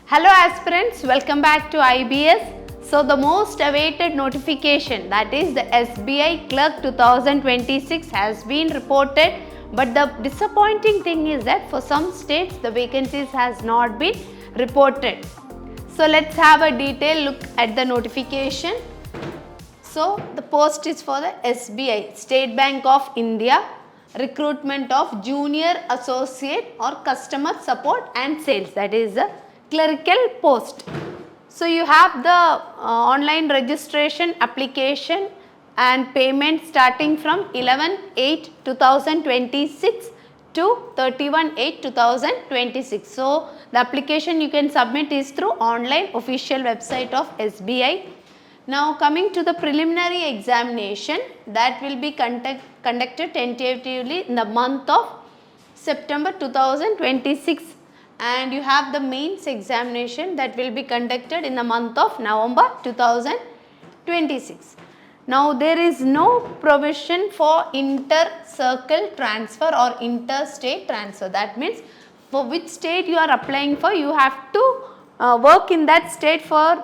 Hello aspirants, welcome back to IBS. So the most awaited notification, that is the SBI Clerk 2026 has been reported, but the disappointing thing is that for some states the vacancies has not been reported. So let's have a detailed look at the notification. So the post is for the SBI, State Bank of India, recruitment of junior associate or customer support and sales, that is the clerical post. So you have the online registration application and payment starting from 11/8/2026 to 31/8/2026. So the application you can submit is through online official website of SBI. Now coming to the preliminary examination, that will be conducted tentatively in the month of September 2026, and you have the mains examination that will be conducted in the month of November 2026. Now there is no provision for inter-circle transfer or interstate transfer. That means for which state you are applying for, you have to work in that state for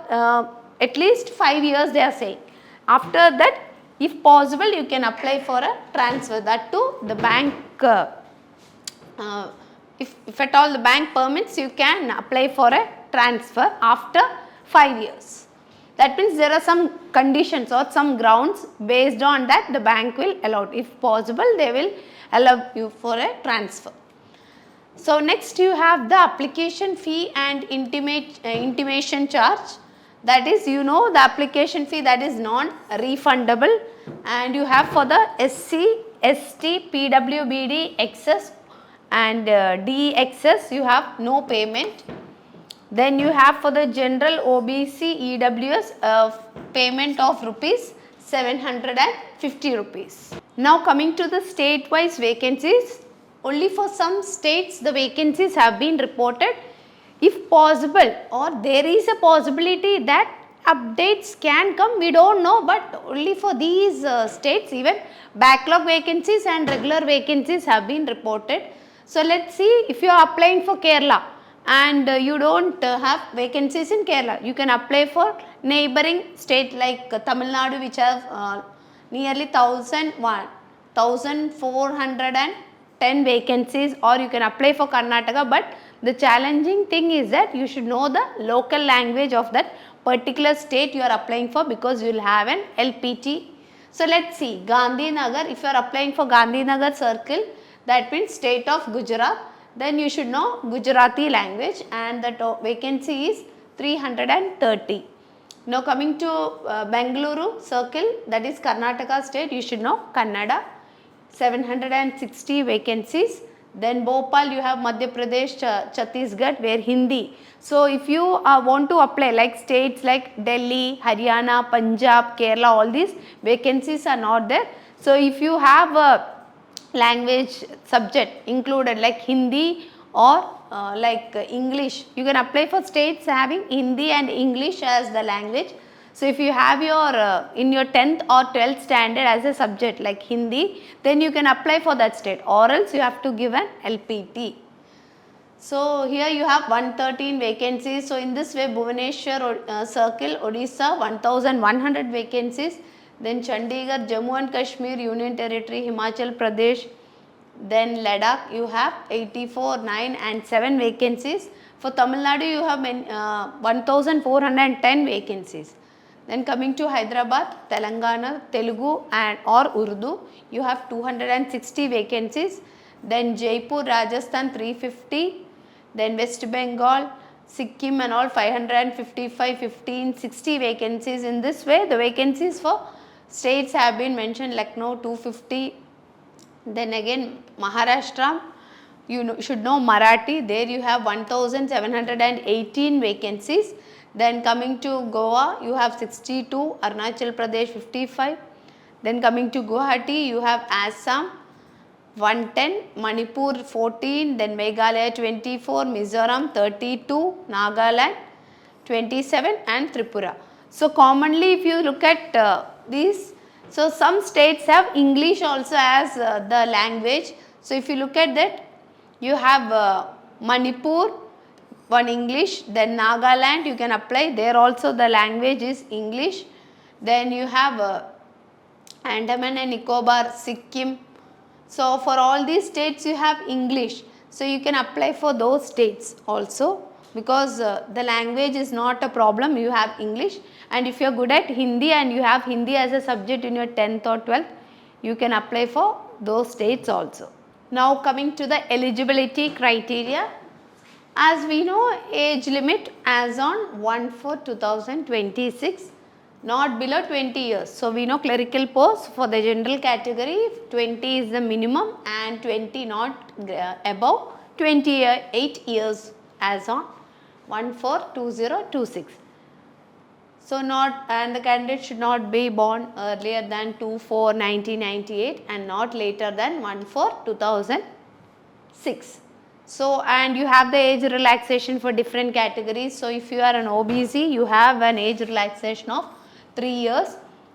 at least 5 years, they are saying. After that, if possible, you can apply for a transfer, that to the bank. If at all the bank permits, you can apply for a transfer after 5 years. That means there are some conditions or some grounds, based on that the bank will allow. If possible, they will allow you for a transfer. So next you have the application fee and intimation charge. That is, you know, the application fee that is non-refundable, and you have for the SC, ST, PWBD, excess and DXS, you have no payment. Then you have for the general OBC, EWS, payment of rupees 750 rupees. Now coming to the state-wise vacancies, only for some states the vacancies have been reported. If possible, or there is a possibility that updates can come, we don't know, but only for these states, even backlog vacancies and regular vacancies have been reported. So let's see, if you are applying for Kerala and you don't have vacancies in Kerala, you can apply for neighboring state like Tamil Nadu, which have nearly 1,410 vacancies, or you can apply for Karnataka. But the challenging thing is that you should know the local language of that particular state you are applying for, because you will have an LPT. So let's see, Gandhinagar, if you are applying for Gandhinagar circle, that means state of Gujarat, then you should know Gujarati language, and the vacancy is 330. Now coming to Bengaluru circle, that is Karnataka state, you should know Kannada, 760 vacancies. Then Bhopal, you have Madhya Pradesh, Chhattisgarh, where Hindi. So if you want to apply like states like Delhi, Haryana, Punjab, Kerala, all these vacancies are not there. So if you have a language subject included like Hindi or like English, you can apply for states having Hindi and English as the language. So if you have your in your 10th or 12th standard as a subject like Hindi, then you can apply for that state, or else you have to give an LPT. So here you have 113 vacancies. So in this way, Bhubaneswar circle, Odisha, 1100 vacancies. Then Chandigarh, Jammu and Kashmir, Union Territory, Himachal Pradesh, then Ladakh, you have 84, 9 and 7 vacancies. For Tamil Nadu, you have 1410 vacancies. Then coming to Hyderabad, Telangana, Telugu and or Urdu, you have 260 vacancies. Then Jaipur, Rajasthan, 350. Then West Bengal, Sikkim and all 555, 15, 60 vacancies. In this way, the vacancies for states have been mentioned. Lucknow 250. Then again Maharashtra, you should know Marathi, there you have 1718 vacancies. Then coming to Goa, you have 62, Arunachal Pradesh 55. Then coming to Guwahati, you have Assam 110, Manipur 14, then Meghalaya 24, Mizoram 32, Nagaland 27 and Tripura. So commonly if you look at these, so some states have English also as the language. So if you look at that, you have Manipur, one English. Then Nagaland you can apply, there also the language is English. Then you have Andaman and Nicobar, Sikkim. So for all these states you have English. So you can apply for those states also, because the language is not a problem, you have English. And if you are good at Hindi and you have Hindi as a subject in your 10th or 12th, you can apply for those states also. Now coming to the eligibility criteria. As we know, age limit as on 1/4/2026, not below 20 years. So we know clerical posts for the general category 20 is the minimum and 20 not above, 28 years as on 1/4/2026. So not, and the candidate should not be born earlier than 2/4/1998 and not later than 1/4/2006. So and you have the age relaxation for different categories. So if you are an OBC, you have an age relaxation of 3 years,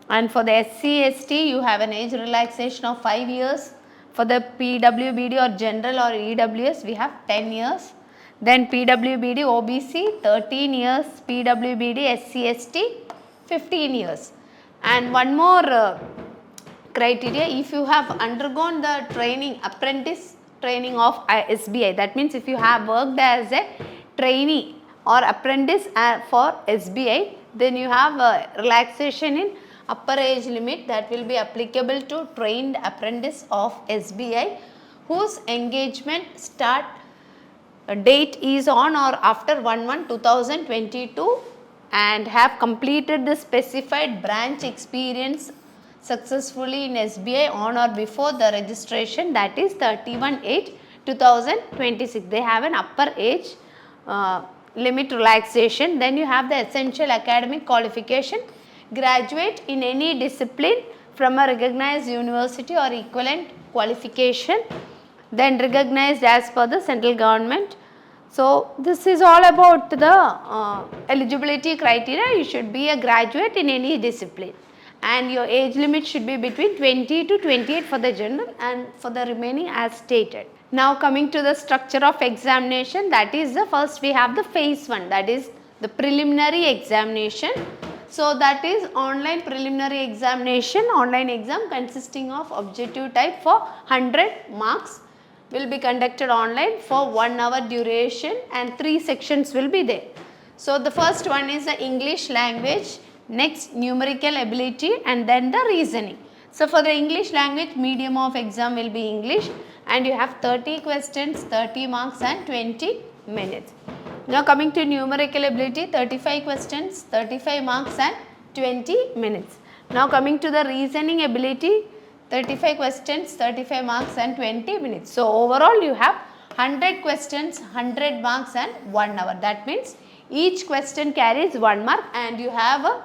and for the SC ST you have an age relaxation of 5 years. For the PWBD or general or EWS we have 10 years. Then PWBD OBC 13 years, PWBD SC ST 15 years. And one more criteria, if you have undergone the training, apprentice training of SBI, that means if you have worked as a trainee or apprentice for SBI, then you have a relaxation in upper age limit that will be applicable to trained apprentice of SBI whose engagement start date is on or after 1/1/2022 and have completed the specified branch experience successfully in SBI on or before the registration, that is 31/8/2026. They have an upper age limit relaxation. Then you have the essential academic qualification, graduate in any discipline from a recognized university or equivalent qualification, then recognized as per the central government. So this is all about the eligibility criteria. You should be a graduate in any discipline and your age limit should be between 20 to 28 for the general and for the remaining as stated. Now coming to the structure of examination, that is the first we have the phase 1, that is the preliminary examination. So that is online preliminary examination, online exam consisting of objective type for 100 marks will be conducted online for 1 hour duration and 3 sections will be there. So the first one is the English language, next numerical ability and then the reasoning. So for the English language, medium of exam will be English and you have 30 questions, 30 marks and 20 minutes. Now coming to numerical ability, 35 questions, 35 marks and 20 minutes. Now coming to the reasoning ability, 35 questions, 35 marks and 20 minutes. So overall you have 100 questions, 100 marks and 1 hour. That means each question carries 1 mark and you have a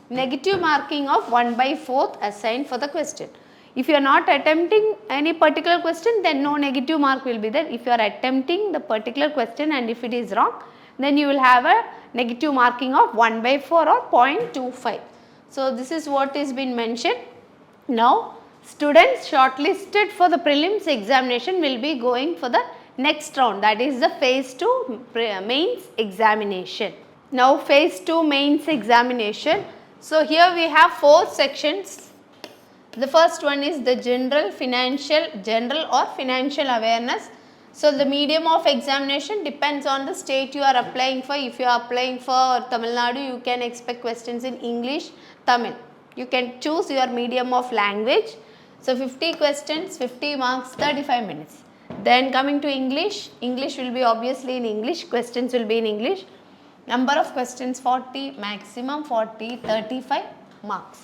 negative marking of 1/4 assigned for the question. If you are not attempting any particular question, then no negative mark will be there. If you are attempting the particular question and if it is wrong, then you will have a negative marking of 1/4 or 0.25. So this is what is been mentioned. Now students shortlisted for the prelims examination will be going for the next round, that is the phase 2 mains examination. Now phase 2 mains examination. So here we have 4 sections. The first one is the general or financial awareness. So the medium of examination depends on the state you are applying for. If you are applying for Tamil Nadu, you can expect questions in English, Tamil. You can choose your medium of language. So 50 questions, 50 marks, 35 minutes. Then coming to English, English will be obviously in English, questions will be in English. Number of questions 40, maximum 40, 35 marks.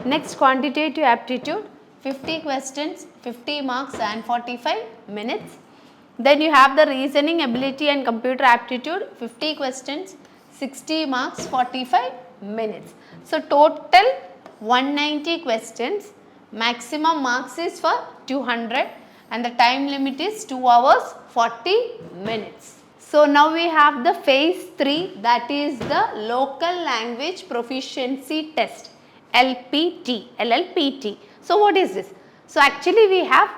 Next quantitative aptitude, 50 questions, 50 marks and 45 minutes. Then you have the reasoning ability and computer aptitude, 50 questions, 60 marks, 45 minutes. So total 190 questions, maximum marks is for 200 and the time limit is 2 hours 40 minutes. So now we have the phase 3, that is the local language proficiency test, LLPT. So what is this? So actually we have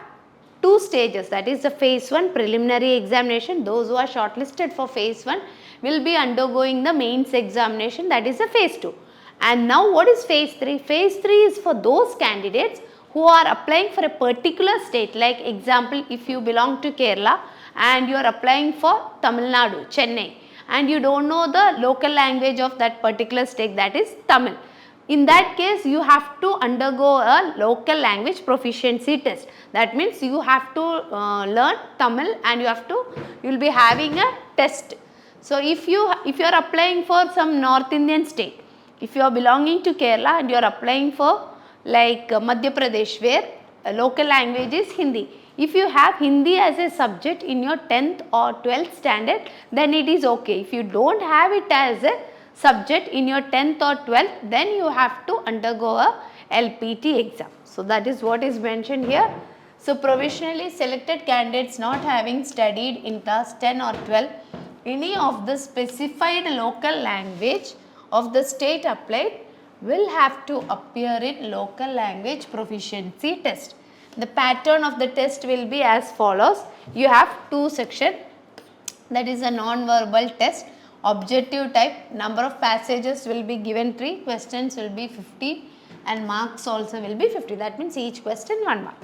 2 stages, that is the phase 1 preliminary examination. Those who are shortlisted for phase 1 will be undergoing the mains examination, that is the phase 2. And now what is phase 3? Phase 3 is for those candidates who are applying for a particular state, like example if you belong to Kerala and you are applying for Tamil Nadu, Chennai, and you don't know the local language of that particular state, that is Tamil. In that case, you have to undergo a local language proficiency test. That means you have to learn Tamil and you will be having a test. So if you are applying for some North Indian state, if you are belonging to Kerala and you are applying for like Madhya Pradesh, where local language is Hindi. If you have Hindi as a subject in your 10th or 12th standard, then it is okay. If you don't have it as a subject in your 10th or 12th, then you have to undergo a LPT exam. So that is what is mentioned here. So provisionally selected candidates not having studied in class 10 or 12 any of the specified local language of the state applied will have to appear in local language proficiency test. The pattern of the test will be as follows. You have two sections, that is a non-verbal test, objective type, number of passages will be given 3, questions will be 50 and marks also will be 50. That means each question 1 mark.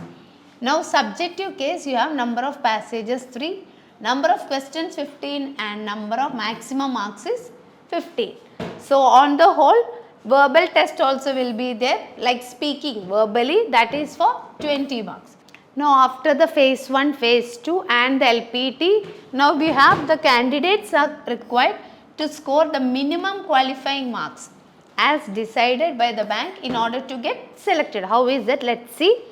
Now subjective case, you have number of passages 3, number of questions 15 and number of maximum marks is 15. So on the whole, verbal test also will be there, like speaking verbally, that is for 20 marks. Now after the phase 1, phase 2 and the LPT, now we have the candidates are required to score the minimum qualifying marks as decided by the bank in order to get selected. How is that? Let's see.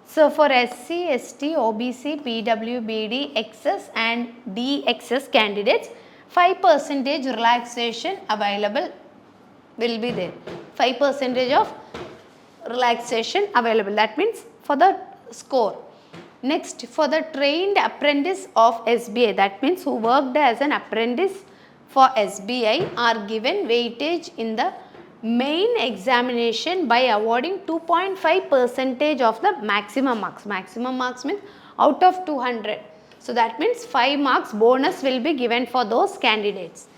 So for SC, ST, OBC, PWBD, XS and DXS candidates, 5% relaxation available will be there. 5% of relaxation available. That means for the score. Next, for the trained apprentice of SBI, that means who worked as an apprentice for SBI, are given weightage in the main examination by awarding 2.5% of the maximum marks. Maximum marks means out of 200. So that means 5 marks bonus will be given for those candidates.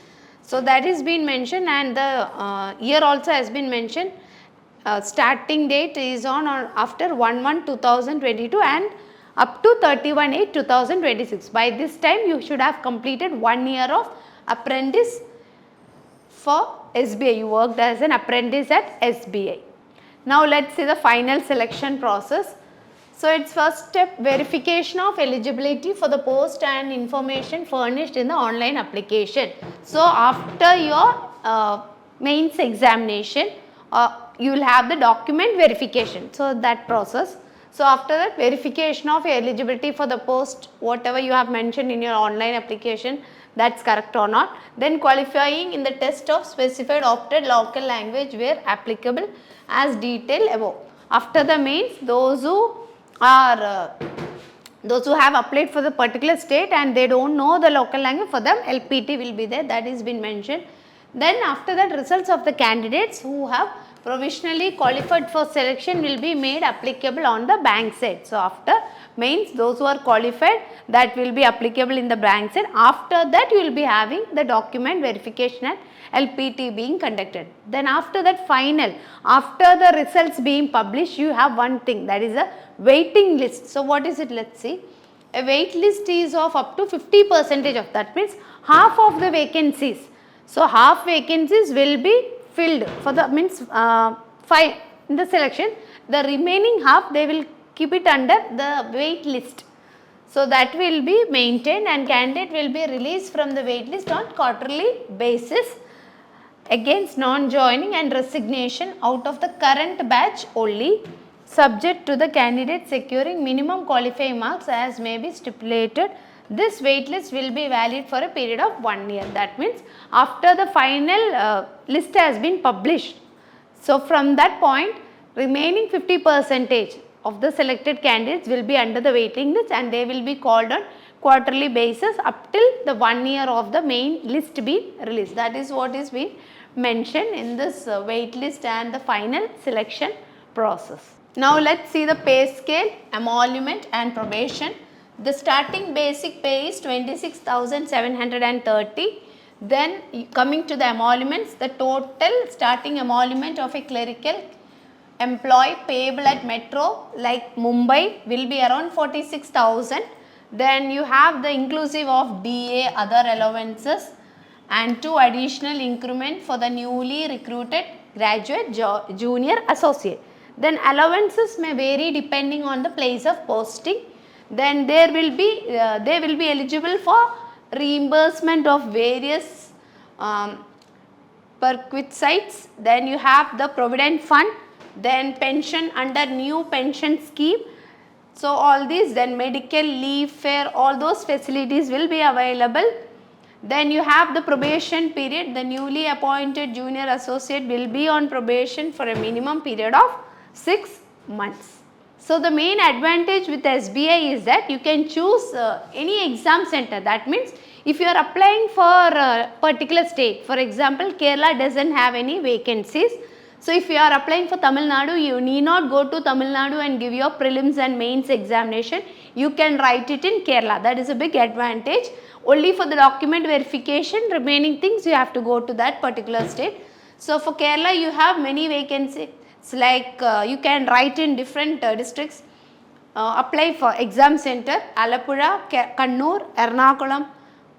So that is been mentioned, and the year also has been mentioned. Starting date is on after 1/1/2022 and up to 31/8/2026. By this time you should have completed 1 year of apprentice for SBI. You worked as an apprentice at SBI. Now let's see the final selection process. So its first step, verification of eligibility for the post and information furnished in the online application. So after your mains examination, you will have the document verification. So that process. So after that, verification of your eligibility for the post, whatever you have mentioned in your online application, that's correct or not. Then qualifying in the test of specified opted local language where applicable as detailed above. After the mains, those who have applied for the particular state and they don't know the local language, for them LPT will be there, that is been mentioned. Then after that, results of the candidates who have provisionally qualified for selection will be made applicable on the bank side. So after mains, those who are qualified, that will be applicable in the bank side. After that, you will be having the document verification and LPT being conducted. Then after that, final, after the results being published, you have one thing, that is a waiting list. So what is it? Let's see. A wait list is of up to 50% of that, means half of the vacancies. So half vacancies will be filled for the means in the selection. The remaining half they will keep it under the wait list. So that will be maintained and candidate will be released from the wait list on quarterly basis against non-joining and resignation out of the current batch only, subject to the candidate securing minimum qualifying marks as may be stipulated. This wait list will be valid for a period of 1 year. That means after the final list has been published. So from that point, remaining 50% of the selected candidates will be under the waiting list and they will be called on quarterly basis up till the 1 year of the main list be released. That is what is being mentioned in this wait list and the final selection process. Now let's see the pay scale, emolument and probation. The starting basic pay is 26,730. Then coming to the emoluments, the total starting emolument of a clerical employee payable at metro like Mumbai will be around 46,000. Then you have the inclusive of DA, other allowances, and 2 additional increment for the newly recruited graduate, junior, associate. Then allowances may vary depending on the place of posting. Then they will be eligible for reimbursement of various perquisites. Then you have the provident fund, then pension under new pension scheme. So all these, then medical leave, fare, all those facilities will be available. Then you have the probation period. The newly appointed junior associate will be on probation for a minimum period of 6 months. So the main advantage with SBI is that you can choose any exam center. That means if you are applying for a particular state, for example, Kerala doesn't have any vacancies. So if you are applying for Tamil Nadu, you need not go to Tamil Nadu and give your prelims and mains examination. You can write it in Kerala. That is a big advantage. Only for the document verification, remaining things you have to go to that particular state. So for Kerala, you have many vacancies. It's like you can write in different districts. Apply for exam center, Alappuzha, Kannur, Ernakulam,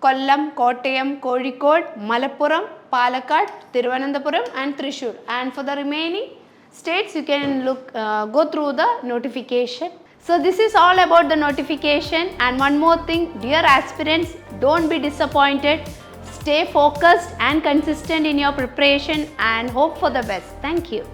Kollam, Kottayam, Kozhikode, Malappuram, Palakkad, Thiruvananthapuram and Thrissur. And for the remaining states, you can go through the notification. So this is all about the notification. And one more thing, dear aspirants, don't be disappointed. Stay focused and consistent in your preparation and hope for the best. Thank you.